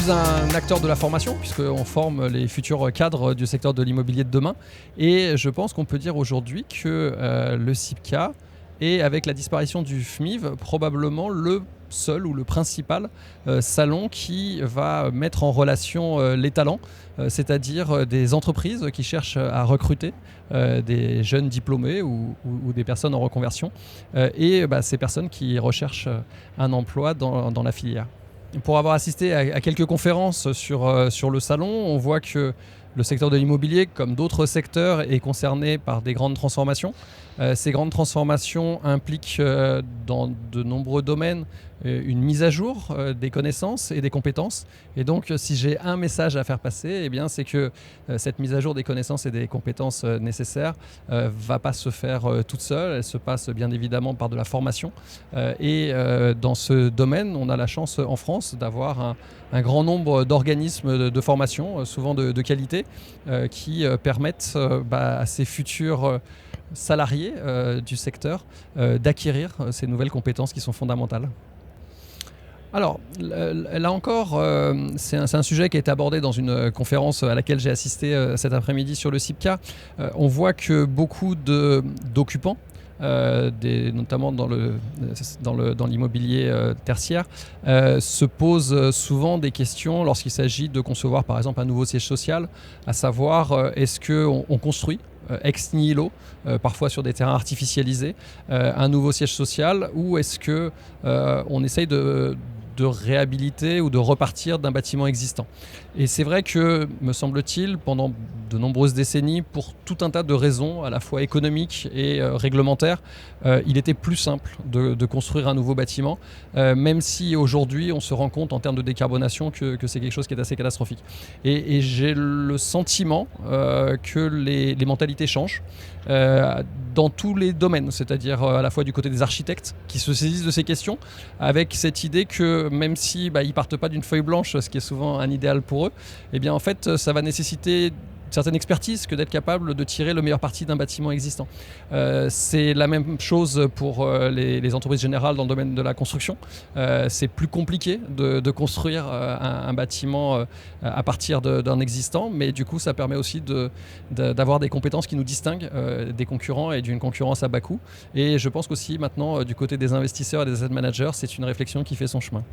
suis un acteur de la formation, puisqu'on forme les futurs cadres du secteur de l'immobilier de demain. Et je pense qu'on peut dire aujourd'hui que le CIPCA est, avec la disparition du FMIV, probablement le seul ou le principal salon qui va mettre en relation les talents, c'est-à-dire des entreprises qui cherchent à recruter des jeunes diplômés ou des personnes en reconversion et ces personnes qui recherchent un emploi dans la filière. Pour avoir assisté à quelques conférences sur le salon, on voit que le secteur de l'immobilier, comme d'autres secteurs, est concerné par des grandes transformations. Ces grandes transformations impliquent dans de nombreux domaines une mise à jour des connaissances et des compétences. Et donc, si j'ai un message à faire passer, eh bien, c'est que cette mise à jour des connaissances et des compétences nécessaires ne va pas se faire toute seule. Elle se passe bien évidemment par de la formation. Et dans ce domaine, on a la chance en France d'avoir un grand nombre d'organismes de formation, souvent de qualité, qui permettent à ces futurs salariés du secteur d'acquérir ces nouvelles compétences qui sont fondamentales. Alors, là encore, c'est un sujet qui a été abordé dans une conférence à laquelle j'ai assisté cet après-midi sur le CIPCA. On voit que beaucoup d'occupants, notamment dans l'immobilier tertiaire, se posent souvent des questions lorsqu'il s'agit de concevoir par exemple un nouveau siège social, à savoir est-ce qu'on construit ex nihilo, parfois sur des terrains artificialisés, un nouveau siège social, ou est-ce qu'on essaye de réhabiliter ou de repartir d'un bâtiment existant. Et c'est vrai que, me semble-t-il, pendant de nombreuses décennies, pour tout un tas de raisons, à la fois économiques et réglementaires, il était plus simple de construire un nouveau bâtiment, même si aujourd'hui on se rend compte en termes de décarbonation que c'est quelque chose qui est assez catastrophique. Et j'ai le sentiment que les mentalités changent dans tous les domaines, c'est-à-dire à la fois du côté des architectes qui se saisissent de ces questions, avec cette idée que même si ils partent pas d'une feuille blanche, ce qui est souvent un idéal pour eux, eh bien en fait ça va nécessiter certaine expertise que d'être capable de tirer le meilleur parti d'un bâtiment existant. C'est la même chose pour les entreprises générales dans le domaine de la construction. C'est plus compliqué de construire un bâtiment à partir d'un existant, mais du coup ça permet aussi d'avoir des compétences qui nous distinguent des concurrents et d'une concurrence à bas coût. Et je pense qu'aussi maintenant du côté des investisseurs et des asset managers, c'est une réflexion qui fait son chemin.